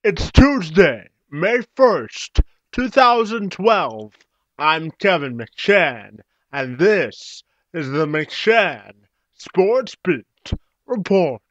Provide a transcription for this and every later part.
It's Tuesday, May 1st, 2012. I'm Kevin McShann, and this is the McShann Sports Beat Report.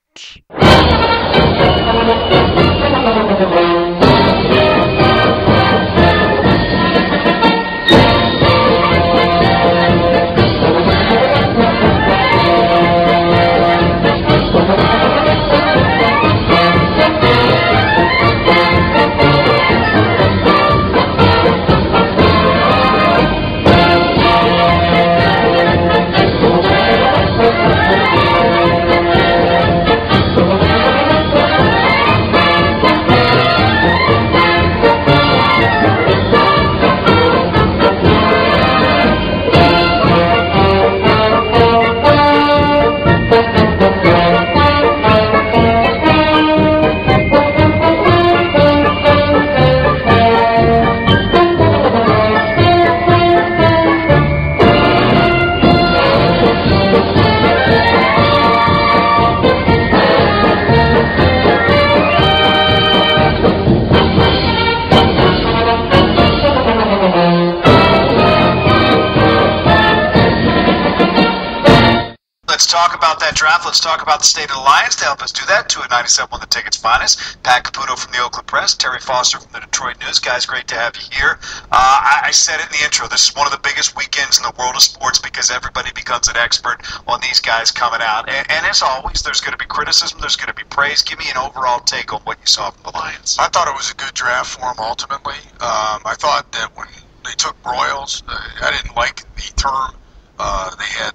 Let's talk about the state of the Lions. To help us do that, 297 The Ticket's finest. Pat Caputo from the Oakland Press, Terry Foster from the Detroit News. Guys, great to have you here. I said it in the intro, this is one of the biggest weekends in the world of sports because everybody becomes an expert on these guys coming out. And as always, there's going to be criticism, there's going to be praise. Give me an overall take on what you saw from the Lions. I thought it was a good draft for them ultimately. I thought that when they took Broyles, I didn't like the term. They had,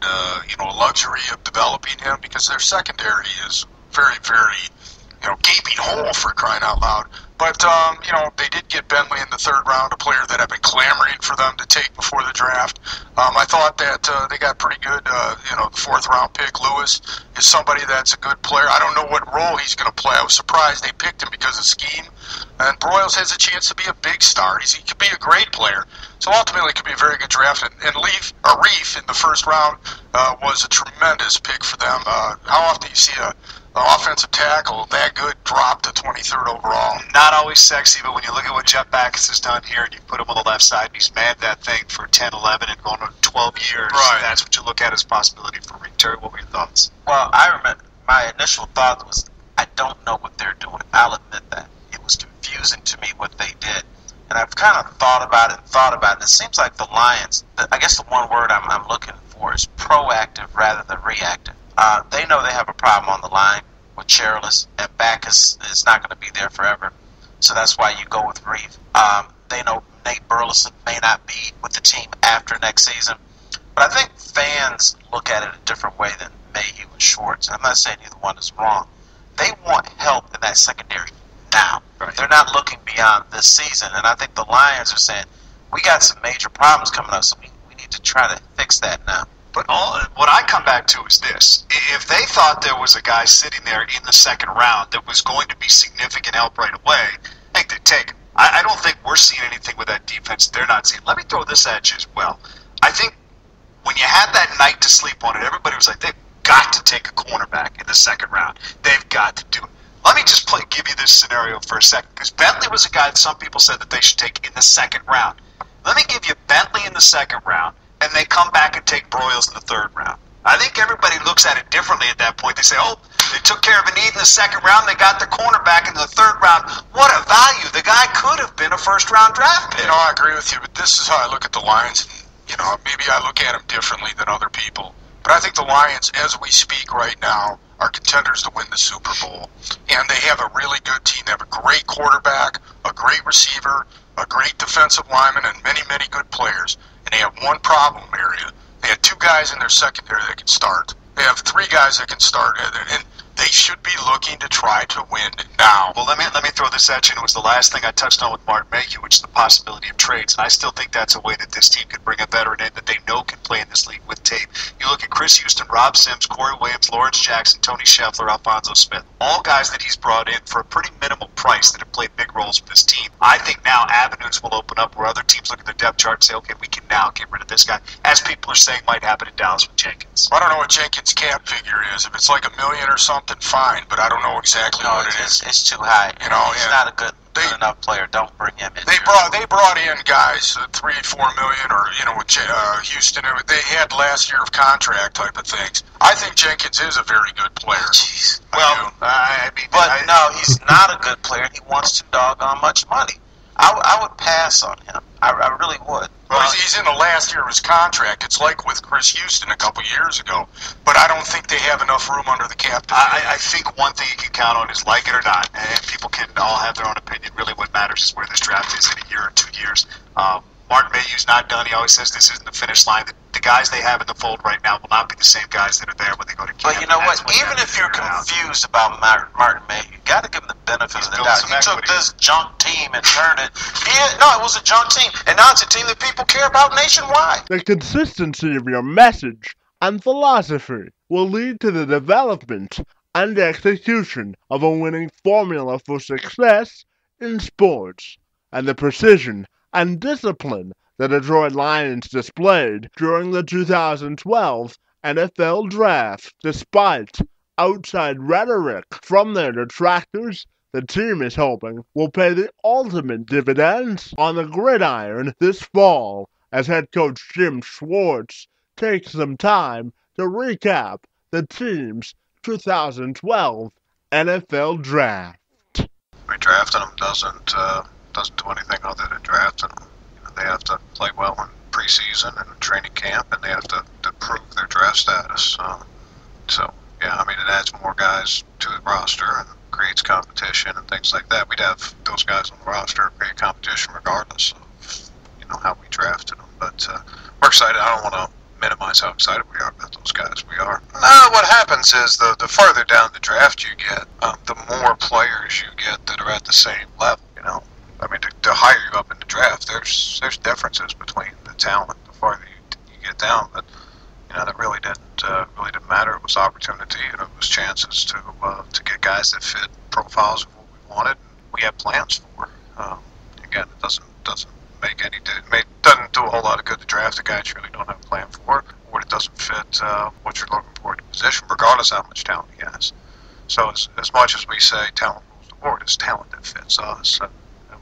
luxury of developing him because their secondary is very, very, gaping hole for crying out loud. But, they did get Bentley in the third round, a player that I've been clamoring for them to take before the draft. I thought that they got pretty good, the fourth round pick. Lewis is somebody that's a good player. I don't know what role he's going to play. I was surprised they picked him because of scheme. And Broyles has a chance to be a big star. He could be a great player. So ultimately it could be a very good draft. And Reiff in the first round was a tremendous pick for them. How often do you see an offensive tackle that good drop to 23rd overall? Not always sexy, but when you look at what Jeff Backus has done here and you put him on the left side and he's manned that thing for 10, 11 and going on 12 years, right. That's what you look at as a possibility for Reiff. Terry, what were your thoughts? Well, I remember my initial thought was, I don't know what they're doing. I'll admit that. It was confusing to me what they did. And I've kind of thought about it. It seems like the Lions, I guess the one word I'm looking for is proactive rather than reactive. They know they have a problem on the line with Cherilus, and Backus is not going to be there forever. So that's why you go with Reiff. They know Nate Burleson may not be with the team after next season. But I think fans look at it a different way than Mayhew and Schwartz. I'm not saying either one is wrong. They want help in that secondary now. Right. They're not looking beyond this season. And I think the Lions are saying, we got some major problems coming up, so we need to try to fix that now. But what I come back to is this. If they thought there was a guy sitting there in the second round that was going to be significant help right away, I think they'd take him. I don't think we're seeing anything with that defense they're not seeing. Let me throw this at you as well. I think when you had that night to sleep on it, everybody was like, they've got to take a cornerback in the second round. They've got to do it. Let me just give you this scenario for a second, because Bentley was a guy that some people said that they should take in the second round. Let me give you Bentley in the second round, and they come back and take Broyles in the third round. I think everybody looks at it differently at that point. They say, oh, they took care of a need in the second round. They got the cornerback in the third round. What a value. The guy could have been a first-round draft pick. I agree with you, but this is how I look at the Lions. Maybe I look at them differently than other people. But I think the Lions, as we speak right now, are contenders to win the Super Bowl. And they have a really good team. They have a great quarterback, a great receiver, a great defensive lineman, and many, many good players. And they have one problem area. They had two guys in their secondary that can start. They have three guys that can start, and they should be looking to try to win now. Well, let me throw this at you, and it was the last thing I touched on with Martin Mayhew, which is the possibility of trades. And I still think that's a way that this team could bring a veteran in that they know can play in this league with tape. You look at Chris Houston, Rob Sims, Corey Williams, Lawrence Jackson, Tony Scheffler, Alfonso Smith, all guys that he's brought in for a pretty minimal price that have played big roles for this team. I think now avenues will open up where other teams look at their depth chart and say, okay, we can now get rid of this guy, as people are saying might happen in Dallas with Jenkins. I don't know what Jenkins' cap figure is. If it's like $1 million or something, fine, but I don't know exactly what it is. It's too high. He's not a good good enough player, don't bring him in. They brought in guys at $3-4 million, or with Houston. They had last year of contract type of things. I think Jenkins is a very good player. Jeez. Well, no, he's not a good player. He wants too doggone much money. I would pass on him. I really would. Well, he's in the last year of his contract. It's like with Chris Houston a couple years ago. But I don't think they have enough room under the cap. I think one thing you can count on is, like it or not, and people can all have their own opinion. Really what matters is where this draft is in a year or 2 years. Martin Mayhew's not done. He always says this isn't the finish line. The guys they have in the fold right now will not be the same guys that are there when they go to camp. But you know what? Even if you're confused about Martin Mayhew, you got to give him the benefit of the doubt. He took this junk team and turned it. It was a junk team, and now it's a team that people care about nationwide. The consistency of your message and philosophy will lead to the development and execution of a winning formula for success in sports, and the precision and discipline the Detroit Lions displayed during the 2012 NFL Draft. Despite outside rhetoric from their detractors, the team is hoping will pay the ultimate dividends on the gridiron this fall as head coach Jim Schwartz takes some time to recap the team's 2012 NFL Draft. Redrafting them doesn't do anything other than drafting them. They have to play well in preseason and training camp, and they have to prove their draft status. It adds more guys to the roster and creates competition and things like that. We'd have those guys on the roster create competition regardless of how we drafted them. But we're excited. I don't want to minimize how excited we are about those guys. We are. What happens is the further down the draft you get, the more players you get that are at the same level. To hire you up in the draft, there's differences between the talent the farther you get down, but that really didn't matter. It was opportunity and it was chances to get guys that fit profiles of what we wanted and we had plans for. Again, it doesn't do a whole lot of good to draft a guy that you really don't have a plan for, or it doesn't fit what you're looking for in a position, regardless of how much talent he has. So as much as we say talent rules the board, it's talent that fits us. And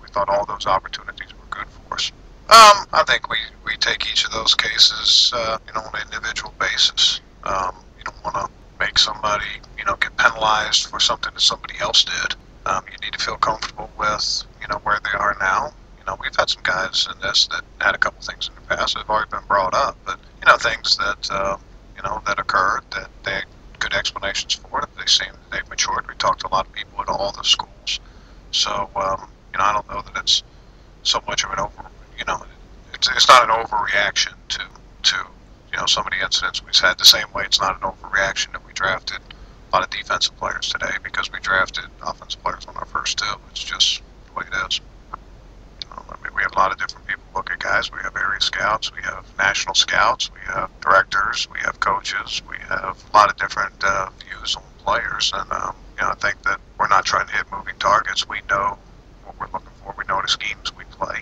we thought all those opportunities were good for us. I think we take each of those cases, on an individual basis. You don't want to make somebody, get penalized for something that somebody else did. You need to feel comfortable with, where they are now. We've had some guys in this that had a couple things in the past that have already been brought up, but, things that, that occurred that they had good explanations for it. They've matured. We talked to a lot of people at all the schools. So, I don't know that it's so much of an it's not an overreaction to some of the incidents we've had. The same way it's not an overreaction that we drafted a lot of defensive players today because we drafted offensive players on our first two. It's just the way it is. We have a lot of different people look at guys. We have area scouts, we have national scouts, we have directors, we have coaches, we have a lot of different views on players. And I think that we're not trying to hit moving targets. We know what we're looking for. We know the schemes we play,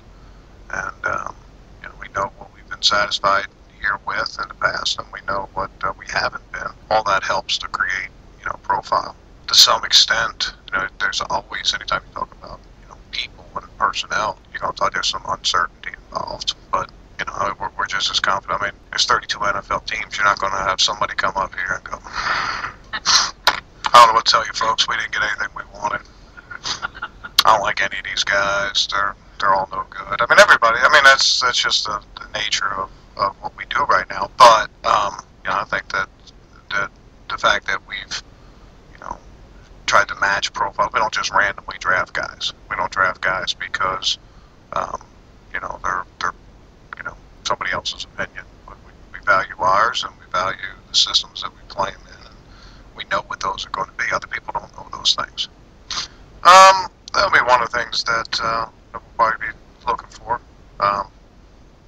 and we know what we've been satisfied here with in the past, and we know what we haven't been. All that helps to create profile. To some extent, there's always, anytime you talk about people and personnel, there's some uncertainty involved. But we're just as confident. I mean, there's 32 NFL teams. You're not going to have somebody come up here and go, I don't know what to tell you folks, we didn't get anything we wanted. I don't like any of these guys. They're all no good. I mean, everybody. I mean, that's just the nature of what we do right now. But I think that the fact that we've tried to match profile. We don't just randomly draft guys. We don't draft guys because they're somebody else's opinion. But we value ours, and we value the systems that we play them in, and we know what those are going to be. Other people don't know those things. That'll be one of the things that we'll probably be looking for.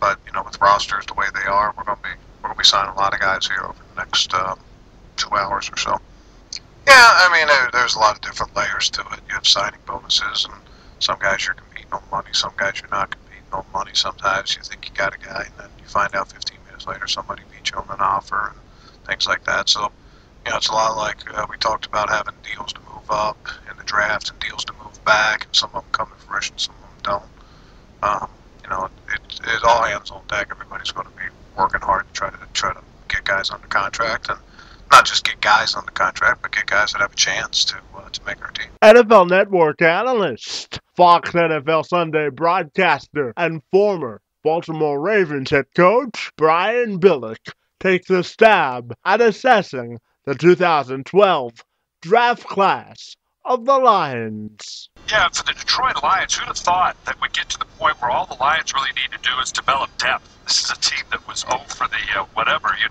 But with rosters the way they are, we're going to be signing a lot of guys here over the next 2 hours or so. Yeah, I mean, there's a lot of different layers to it. You have signing bonuses, and some guys you're competing on money, some guys you're not competing on money. Sometimes you think you got a guy, and then you find out 15 minutes later somebody beat you on an offer and things like that. So, it's a lot like we talked about having deals to move up in the draft and deals to move back, and some of them come to fruition finish and some of them don't. You know, it's all hands on deck. Everybody's going to be working hard to try to get guys under contract, and not just get guys on the contract, but get guys that have a chance to make our team. NFL Network analyst, Fox NFL Sunday broadcaster, and former Baltimore Ravens head coach Brian Billick takes a stab at assessing the 2012 draft class of the Lions. Yeah, for the Detroit Lions, who'd have thought that we'd get to the point where all the Lions really need to do is develop depth? This is a team that was 0 for the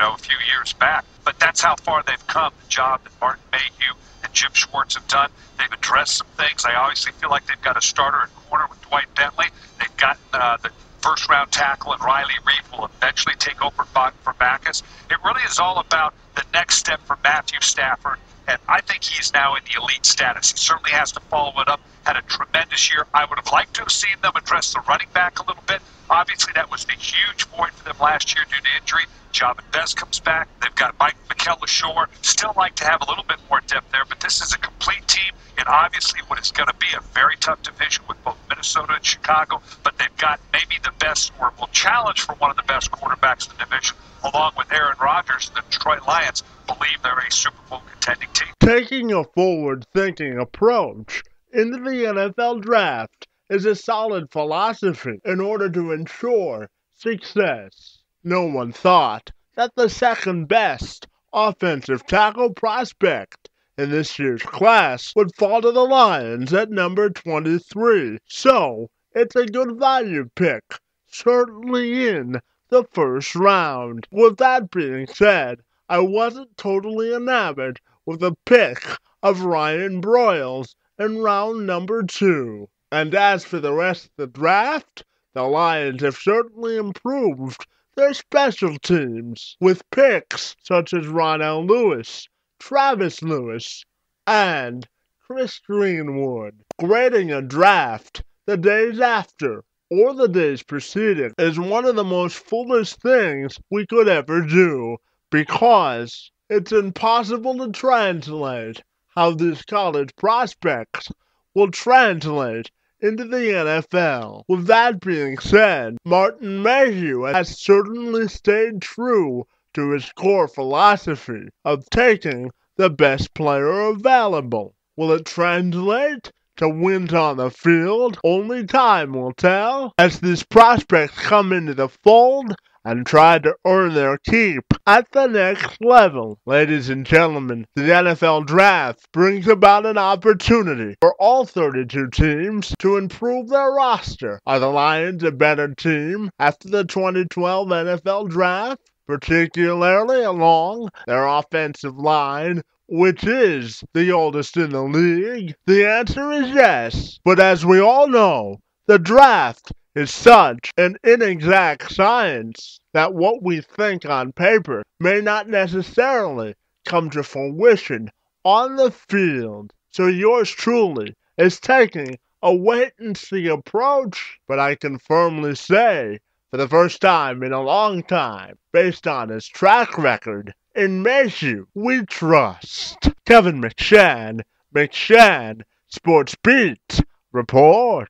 a few years back. But that's how far they've come. The job that Martin Mayhew and Jim Schwartz have done, they've addressed some things. I obviously feel like they've got a starter at corner with Dwight Bentley. They've got the first-round tackle, and Riley Reiff will eventually take over for Backus. It really is all about the next step for Matthew Stafford, and I think he's now in the elite status. He certainly has to follow it up. Had a tremendous year. I would have liked to have seen them address the running back a little bit. Obviously, that was a huge void for them last year due to injury. Jabin Best comes back. They've got Mike McKell-Lashore. Still like to have a little bit more depth there, but this is a complete team, and obviously what is going to be a very tough division with both Minnesota and Chicago, but they've got maybe the best, or will challenge for one of the best quarterbacks in the division, along with Aaron Rodgers. The Detroit Lions believe they're a Super Bowl contending team. Taking a forward-thinking approach into the NFL draft is a solid philosophy in order to ensure success. No one thought that the second best offensive tackle prospect in this year's class would fall to the Lions at number 23. So, it's a good value pick, certainly in the first round. With that being said, I wasn't totally enamored with the pick of Ryan Broyles in round number 2. And as for the rest of the draft, the Lions have certainly improved their special teams with picks such as Ronell Lewis, Travis Lewis, and Chris Greenwood. Grading a draft the days after or the days preceding is one of the most foolish things we could ever do, because it's impossible to translate how these college prospects will translate into the NFL. With that being said, Martin Mayhew has certainly stayed true to his core philosophy of taking the best player available. Will it translate to wins on the field? Only time will tell, as these prospects come into the fold and try to earn their keep at the next level. Ladies and gentlemen, the NFL Draft brings about an opportunity for all 32 teams to improve their roster. Are the Lions a better team after the 2012 NFL Draft, particularly along their offensive line, which is the oldest in the league? The answer is yes, but as we all know, the draft is such an inexact science that what we think on paper may not necessarily come to fruition on the field. So yours truly is taking a wait-and-see approach, but I can firmly say, for the first time in a long time, based on his track record, in Mayhew we trust. Kevin McShann, Sports Beat Report.